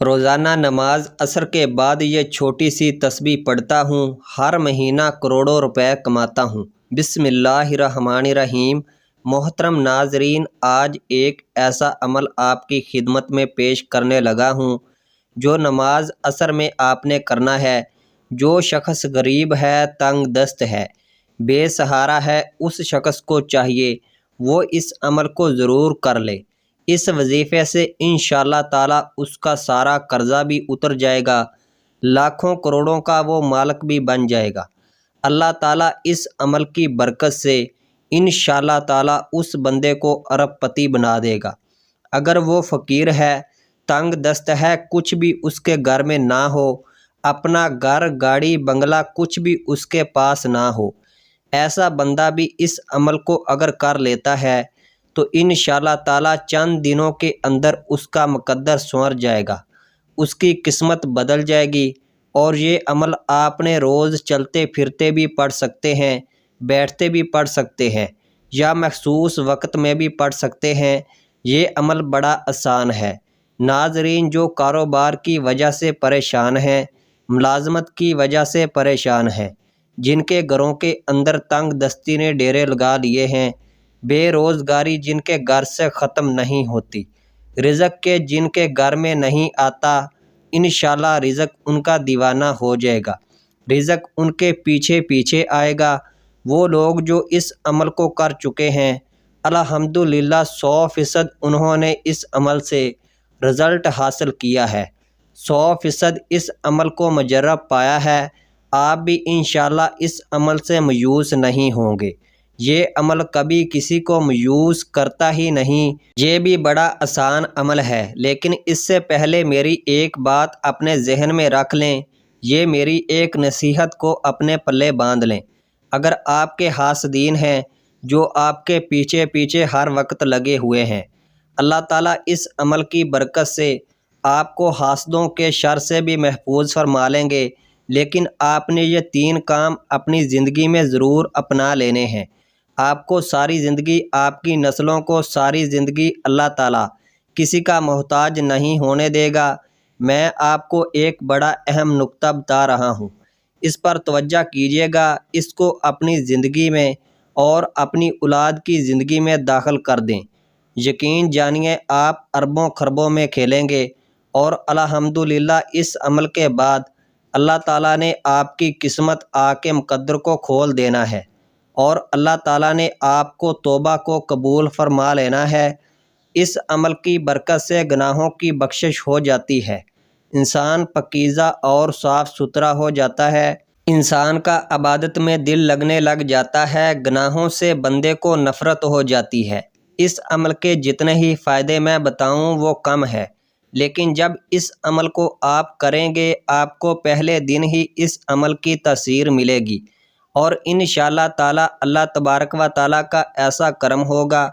روزانہ نماز عصر کے بعد یہ چھوٹی سی تسبیح پڑھتا ہوں، ہر مہینہ کروڑوں روپے کماتا ہوں۔ بسم اللہ الرحمن الرحیم۔ محترم ناظرین، آج ایک ایسا عمل آپ کی خدمت میں پیش کرنے لگا ہوں جو نماز عصر میں آپ نے کرنا ہے۔ جو شخص غریب ہے، تنگ دست ہے، بے سہارا ہے، اس شخص کو چاہیے وہ اس عمل کو ضرور کر لے۔ اس وظیفے سے انشاءاللہ تعالیٰ اس کا سارا قرضہ بھی اتر جائے گا، لاکھوں کروڑوں کا وہ مالک بھی بن جائے گا۔ اللہ تعالیٰ اس عمل کی برکت سے انشاءاللہ تعالیٰ اس بندے کو ارب پتی بنا دے گا۔ اگر وہ فقیر ہے، تنگ دست ہے، کچھ بھی اس کے گھر میں نہ ہو، اپنا گھر، گاڑی، بنگلہ کچھ بھی اس کے پاس نہ ہو، ایسا بندہ بھی اس عمل کو اگر کر لیتا ہے تو انشاءاللہ تعالیٰ چند دنوں کے اندر اس کا مقدر سنور جائے گا، اس کی قسمت بدل جائے گی۔ اور یہ عمل آپ نے روز چلتے پھرتے بھی پڑھ سکتے ہیں، بیٹھتے بھی پڑھ سکتے ہیں، یا مخصوص وقت میں بھی پڑھ سکتے ہیں۔ یہ عمل بڑا آسان ہے۔ ناظرین، جو کاروبار کی وجہ سے پریشان ہیں، ملازمت کی وجہ سے پریشان ہیں، جن کے گھروں کے اندر تنگ دستی نے ڈیرے لگا لیے ہیں، بے روزگاری جن کے گھر سے ختم نہیں ہوتی، رزق کے جن کے گھر میں نہیں آتا، انشاءاللہ رزق ان کا دیوانہ ہو جائے گا، رزق ان کے پیچھے پیچھے آئے گا۔ وہ لوگ جو اس عمل کو کر چکے ہیں، الحمدللہ 100% انہوں نے اس عمل سے رزلٹ حاصل کیا ہے، 100% اس عمل کو مجرب پایا ہے۔ آپ بھی انشاءاللہ اس عمل سے مایوس نہیں ہوں گے۔ یہ عمل کبھی کسی کو مایوس کرتا ہی نہیں۔ یہ بھی بڑا آسان عمل ہے، لیکن اس سے پہلے میری ایک بات اپنے ذہن میں رکھ لیں، یہ میری ایک نصیحت کو اپنے پلے باندھ لیں۔ اگر آپ کے حاسدین ہیں جو آپ کے پیچھے پیچھے ہر وقت لگے ہوئے ہیں، اللہ تعالیٰ اس عمل کی برکت سے آپ کو حاسدوں کے شر سے بھی محفوظ فرما لیں گے۔ لیکن آپ نے یہ 3 کام اپنی زندگی میں ضرور اپنا لینے ہیں۔ آپ کو ساری زندگی، آپ کی نسلوں کو ساری زندگی اللہ تعالیٰ کسی کا محتاج نہیں ہونے دے گا۔ میں آپ کو ایک بڑا اہم نکتہ بتا رہا ہوں، اس پر توجہ کیجیے گا، اس کو اپنی زندگی میں اور اپنی اولاد کی زندگی میں داخل کر دیں۔ یقین جانیے آپ اربوں خربوں میں کھیلیں گے، اور الحمدللہ اس عمل کے بعد اللہ تعالیٰ نے آپ کی قسمت کے مقدر کو کھول دینا ہے، اور اللہ تعالیٰ نے آپ کو توبہ کو قبول فرما لینا ہے۔ اس عمل کی برکت سے گناہوں کی بخشش ہو جاتی ہے، انسان پاکیزہ اور صاف ستھرا ہو جاتا ہے، انسان کا عبادت میں دل لگنے لگ جاتا ہے، گناہوں سے بندے کو نفرت ہو جاتی ہے۔ اس عمل کے جتنے ہی فائدے میں بتاؤں وہ کم ہے، لیکن جب اس عمل کو آپ کریں گے، آپ کو پہلے دن ہی اس عمل کی تاثیر ملے گی، اور انشاءاللہ تعالیٰ اللہ تبارک و تعالیٰ کا ایسا کرم ہوگا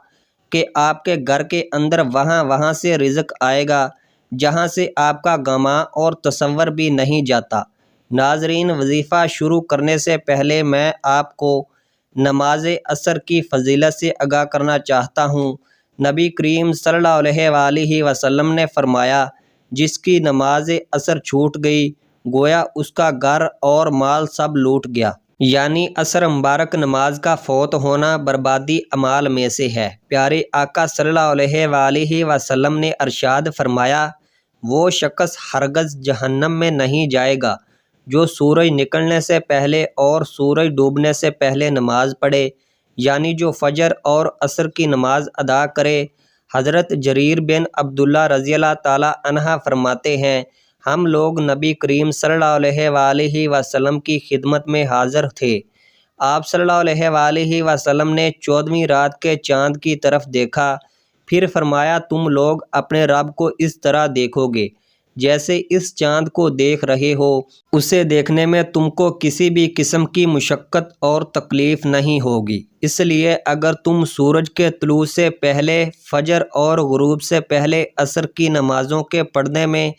کہ آپ کے گھر کے اندر وہاں سے رزق آئے گا جہاں سے آپ کا گمان اور تصور بھی نہیں جاتا۔ ناظرین، وظیفہ شروع کرنے سے پہلے میں آپ کو نماز عصر کی فضیلت سے آگاہ کرنا چاہتا ہوں۔ نبی کریم صلی اللہ علیہ وآلہ وسلم نے فرمایا، جس کی نماز عصر چھوٹ گئی گویا اس کا گھر اور مال سب لوٹ گیا۔ یعنی عصر مبارک نماز کا فوت ہونا بربادی اعمال میں سے ہے۔ پیارے آقا صلی اللہ علیہ وآلہ وسلم نے ارشاد فرمایا، وہ شخص ہرگز جہنم میں نہیں جائے گا جو سورج نکلنے سے پہلے اور سورج ڈوبنے سے پہلے نماز پڑھے، یعنی جو فجر اور عصر کی نماز ادا کرے۔ حضرت جریر بن عبداللہ رضی اللہ تعالیٰ عنہ فرماتے ہیں، ہم لوگ نبی کریم صلی اللہ علیہ وآلہ وسلم کی خدمت میں حاضر تھے۔ آپ صلی اللہ علیہ وآلہ وسلم نے 14ویں رات کے چاند کی طرف دیکھا، پھر فرمایا، تم لوگ اپنے رب کو اس طرح دیکھو گے جیسے اس چاند کو دیکھ رہے ہو، اسے دیکھنے میں تم کو کسی بھی قسم کی مشقت اور تکلیف نہیں ہوگی۔ اس لیے اگر تم سورج کے طلوع سے پہلے فجر اور غروب سے پہلے عصر کی نمازوں کے پڑھنے میں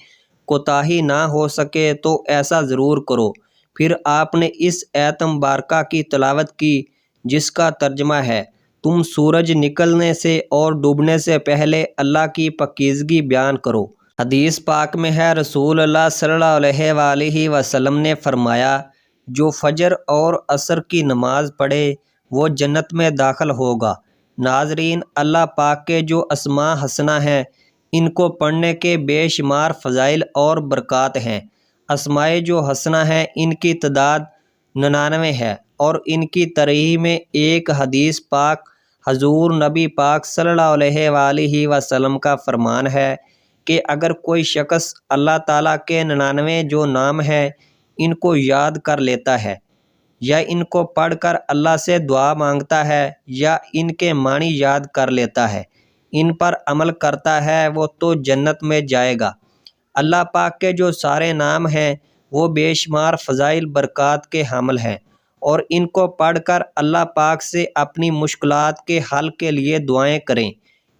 کوتاہی نہ ہو سکے تو ایسا ضرور کرو۔ پھر آپ نے اس ایت مبارکہ کی تلاوت کی جس کا ترجمہ ہے، تم سورج نکلنے سے اور ڈوبنے سے پہلے اللہ کی پاکیزگی بیان کرو، حدیث پاک میں ہے، رسول اللہ صلی اللہ علیہ وآلہ وسلم نے فرمایا، جو فجر اور عصر کی نماز پڑھے وہ جنت میں داخل ہوگا۔ ناظرین، اللہ پاک کے جو اسماء حسنہ ہیں ان کو پڑھنے کے بے شمار فضائل اور برکات ہیں۔ اسماء جو حسنہ ہیں ان کی تعداد 99 ہے، اور ان کی ترجیح میں ایک حدیث پاک حضور نبی پاک صلی اللہ علیہ وآلہ وسلم کا فرمان ہے کہ اگر کوئی شخص اللہ تعالیٰ کے 99 جو نام ہیں ان کو یاد کر لیتا ہے، یا ان کو پڑھ کر اللہ سے دعا مانگتا ہے، یا ان کے معنی یاد کر لیتا ہے، ان پر عمل کرتا ہے، وہ تو جنت میں جائے گا۔ اللہ پاک کے جو سارے نام ہیں وہ بے شمار فضائل برکات کے حامل ہیں، اور ان کو پڑھ کر اللہ پاک سے اپنی مشکلات کے حل کے لیے دعائیں کریں۔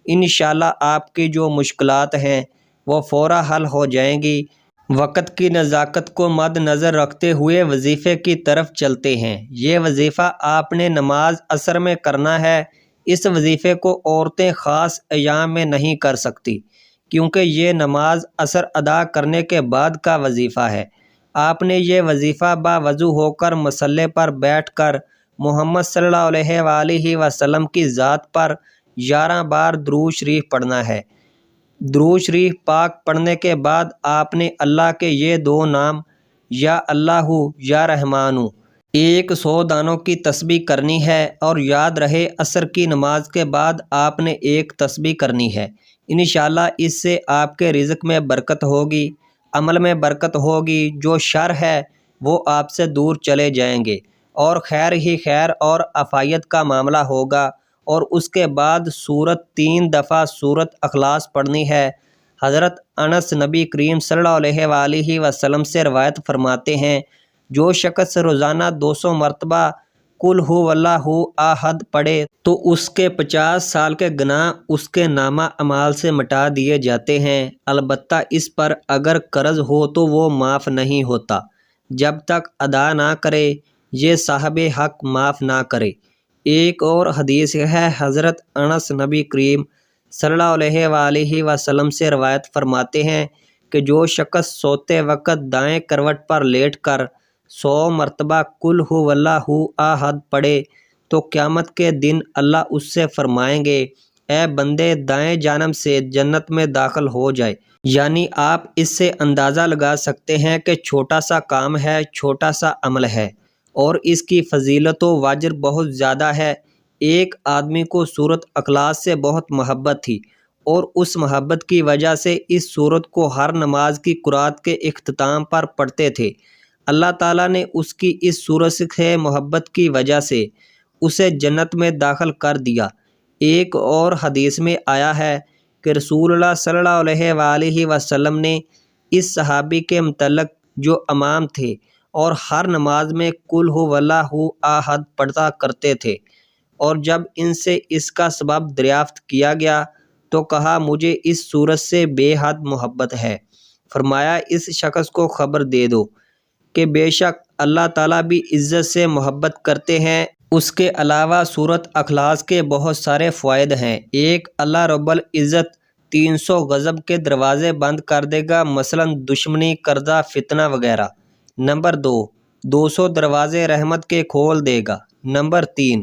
انشاءاللہ آپ کی جو مشکلات ہیں وہ فوراً حل ہو جائیں گی۔ وقت کی نزاکت کو مد نظر رکھتے ہوئے وظیفے کی طرف چلتے ہیں۔ یہ وظیفہ آپ نے نماز عصر میں کرنا ہے۔ اس وظیفے کو عورتیں خاص ایام میں نہیں کر سکتی، کیونکہ یہ نماز عصر ادا کرنے کے بعد کا وظیفہ ہے۔ آپ نے یہ وظیفہ باوضو ہو کر مصلی پر بیٹھ کر محمد صلی اللہ علیہ وآلہ وسلم کی ذات پر 11 بار درود شریف پڑھنا ہے۔ درود شریف پاک پڑھنے کے بعد آپ نے اللہ کے یہ 2 نام یا اللہ یا رحمان 100 دانوں کی تسبیح کرنی ہے، اور یاد رہے عصر کی نماز کے بعد آپ نے ایک تسبیح کرنی ہے۔ انشاءاللہ اس سے آپ کے رزق میں برکت ہوگی، عمل میں برکت ہوگی، جو شر ہے وہ آپ سے دور چلے جائیں گے، اور خیر ہی خیر اور عافیت کا معاملہ ہوگا۔ اور اس کے بعد سورت 3 دفعہ سورت اخلاص پڑھنی ہے۔ حضرت انس نبی کریم صلی اللہ علیہ وآلہ وسلم سے روایت فرماتے ہیں، جو شخص روزانہ 200 مرتبہ قل هو اللہ احد پڑھے تو اس کے 50 سال کے گناہ اس کے نامہ اعمال سے مٹا دیے جاتے ہیں۔ البتہ اس پر اگر قرض ہو تو وہ معاف نہیں ہوتا جب تک ادا نہ کرے، یہ صاحب حق معاف نہ کرے۔ ایک اور حدیث ہے، حضرت انس نبی کریم صلی اللہ علیہ وآلہ وسلم سے روایت فرماتے ہیں کہ جو شخص سوتے وقت دائیں کروٹ پر لیٹ کر 100 مرتبہ قل هو اللہ احد پڑھے تو قیامت کے دن اللہ اس سے فرمائیں گے، اے بندے دائیں جانب سے جنت میں داخل ہو جائے۔ یعنی آپ اس سے اندازہ لگا سکتے ہیں کہ چھوٹا سا کام ہے، چھوٹا سا عمل ہے، اور اس کی فضیلت و واجر بہت زیادہ ہے۔ ایک آدمی کو سورت اخلاص سے بہت محبت تھی، اور اس محبت کی وجہ سے اس سورت کو ہر نماز کی قرات کے اختتام پر پڑھتے تھے۔ اللہ تعالیٰ نے اس کی اس سورت سے محبت کی وجہ سے اسے جنت میں داخل کر دیا۔ ایک اور حدیث میں آیا ہے کہ رسول اللہ صلی اللہ علیہ وآلہ وسلم نے اس صحابی کے متعلق جو امام تھے اور ہر نماز میں قل هو اللہ احد پڑھتا کرتے تھے، اور جب ان سے اس کا سبب دریافت کیا گیا تو کہا، مجھے اس سورت سے بے حد محبت ہے۔ فرمایا، اس شخص کو خبر دے دو کہ بے شک اللہ تعالیٰ بھی عزت سے محبت کرتے ہیں۔ اس کے علاوہ سورت اخلاص کے بہت سارے فوائد ہیں۔ ایک، اللہ رب العزت 300 غضب کے دروازے بند کر دے گا، مثلا دشمنی، قرضہ، فتنہ وغیرہ۔ نمبر 2، 200 دروازے رحمت کے کھول دے گا۔ نمبر 3،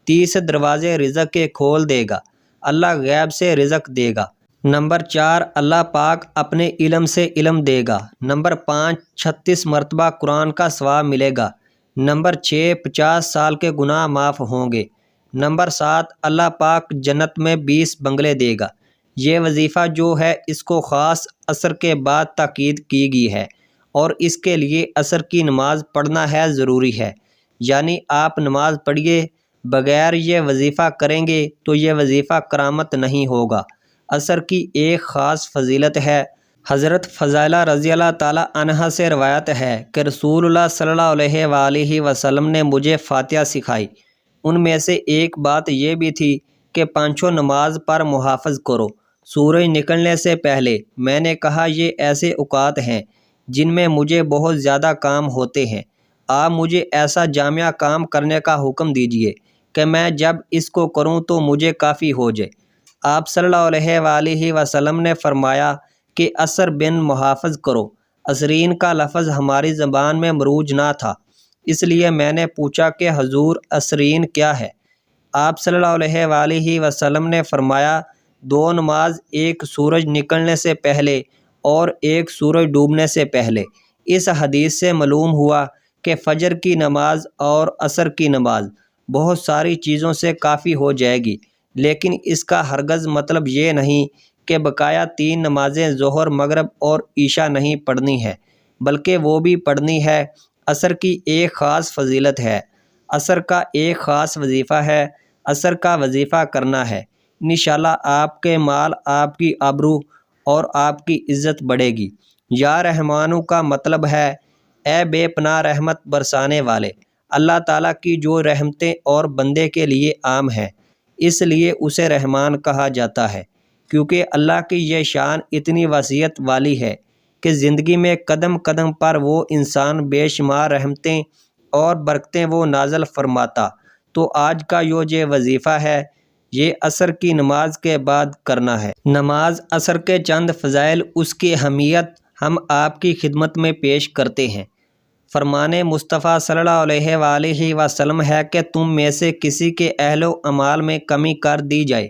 30 دروازے رزق کے کھول دے گا، اللہ غیب سے رزق دے گا۔ نمبر 4، اللہ پاک اپنے علم سے علم دے گا۔ نمبر 5، 36 مرتبہ قرآن کا ثواب ملے گا۔ نمبر 6، 50 سال کے گناہ معاف ہوں گے۔ نمبر 7، اللہ پاک جنت میں 20 بنگلے دے گا۔ یہ وظیفہ جو ہے اس کو خاص عصر کے بعد تاکید کی گئی ہے، اور اس کے لیے عصر کی نماز پڑھنا ہے ضروری ہے۔ یعنی آپ نماز پڑھیے، بغیر یہ وظیفہ کریں گے تو یہ وظیفہ کرامت نہیں ہوگا۔ عصر کی ایک خاص فضیلت ہے۔ حضرت فضالہ رضی اللہ تعالی عنہا سے روایت ہے کہ رسول اللہ صلی اللہ علیہ وآلہ وسلم نے مجھے فاتحہ سکھائی۔ ان میں سے ایک بات یہ بھی تھی کہ 5 نماز پر محافظ کرو سورج نکلنے سے پہلے۔ میں نے کہا، یہ ایسے اوقات ہیں جن میں مجھے بہت زیادہ کام ہوتے ہیں، آپ مجھے ایسا جامع کام کرنے کا حکم دیجیے کہ میں جب اس کو کروں تو مجھے کافی ہو جائے۔ آپ صلی اللہ علیہ وآلہ وسلم نے فرمایا کہ عصر بن محافظ کرو۔ عصرین کا لفظ ہماری زبان میں مروج نہ تھا، اس لیے میں نے پوچھا کہ حضور عصرین کیا ہے؟ آپ صلی اللہ علیہ وآلہ وسلم نے فرمایا، 2 نماز، ایک سورج نکلنے سے پہلے اور ایک سورج ڈوبنے سے پہلے۔ اس حدیث سے معلوم ہوا کہ فجر کی نماز اور عصر کی نماز بہت ساری چیزوں سے کافی ہو جائے گی، لیکن اس کا ہرگز مطلب یہ نہیں کہ بقایا 3 نمازیں ظہر، مغرب اور عشاء نہیں پڑھنی ہے، بلکہ وہ بھی پڑھنی ہے۔ عصر کی ایک خاص فضیلت ہے، عصر کا ایک خاص وظیفہ ہے، عصر کا وظیفہ کرنا ہے، انشاءاللہ آپ کے مال، آپ کی آبرو اور آپ کی عزت بڑھے گی۔ یا رحمانو کا مطلب ہے اے بے پناہ رحمت برسانے والے۔ اللہ تعالیٰ کی جو رحمتیں اور بندے کے لیے عام ہیں، اس لیے اسے رحمان کہا جاتا ہے، کیونکہ اللہ کی یہ شان اتنی وسعت والی ہے کہ زندگی میں قدم قدم پر وہ انسان بے شمار رحمتیں اور برکتیں وہ نازل فرماتا۔ تو آج کا یہ وظیفہ ہے، یہ عصر کی نماز کے بعد کرنا ہے۔ نماز عصر کے چند فضائل، اس کی اہمیت ہم آپ کی خدمت میں پیش کرتے ہیں۔ فرمان مصطفیٰ صلی اللہ علیہ وآلہ وسلم ہے کہ تم میں سے کسی کے اہل و اعمال میں کمی کر دی جائے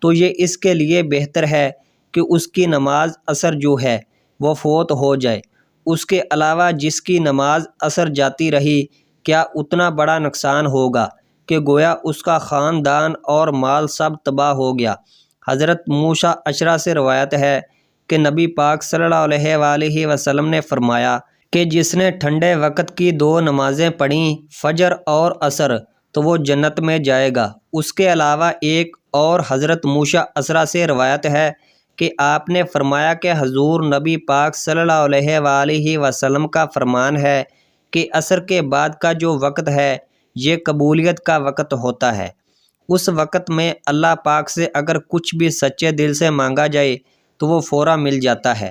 تو یہ اس کے لیے بہتر ہے کہ اس کی نماز عصر جو ہے وہ فوت ہو جائے۔ اس کے علاوہ جس کی نماز عصر جاتی رہی، کیا اتنا بڑا نقصان ہوگا کہ گویا اس کا خاندان اور مال سب تباہ ہو گیا۔ حضرت موسیٰ اشعری سے روایت ہے کہ نبی پاک صلی اللہ علیہ وآلہ وسلم نے فرمایا کہ جس نے ٹھنڈے وقت کی 2 نمازیں پڑھیں، فجر اور عصر، تو وہ جنت میں جائے گا۔ اس کے علاوہ ایک اور حضرت موسیٰ اشعری سے روایت ہے کہ آپ نے فرمایا کہ حضور نبی پاک صلی اللہ علیہ وآلہ وسلم کا فرمان ہے کہ عصر کے بعد کا جو وقت ہے یہ قبولیت کا وقت ہوتا ہے۔ اس وقت میں اللہ پاک سے اگر کچھ بھی سچے دل سے مانگا جائے تو وہ فوراً مل جاتا ہے۔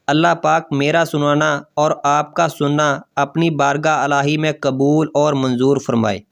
اللہ پاک میرا سنانا اور آپ کا سننا اپنی بارگاہ الہی میں قبول اور منظور فرمائے۔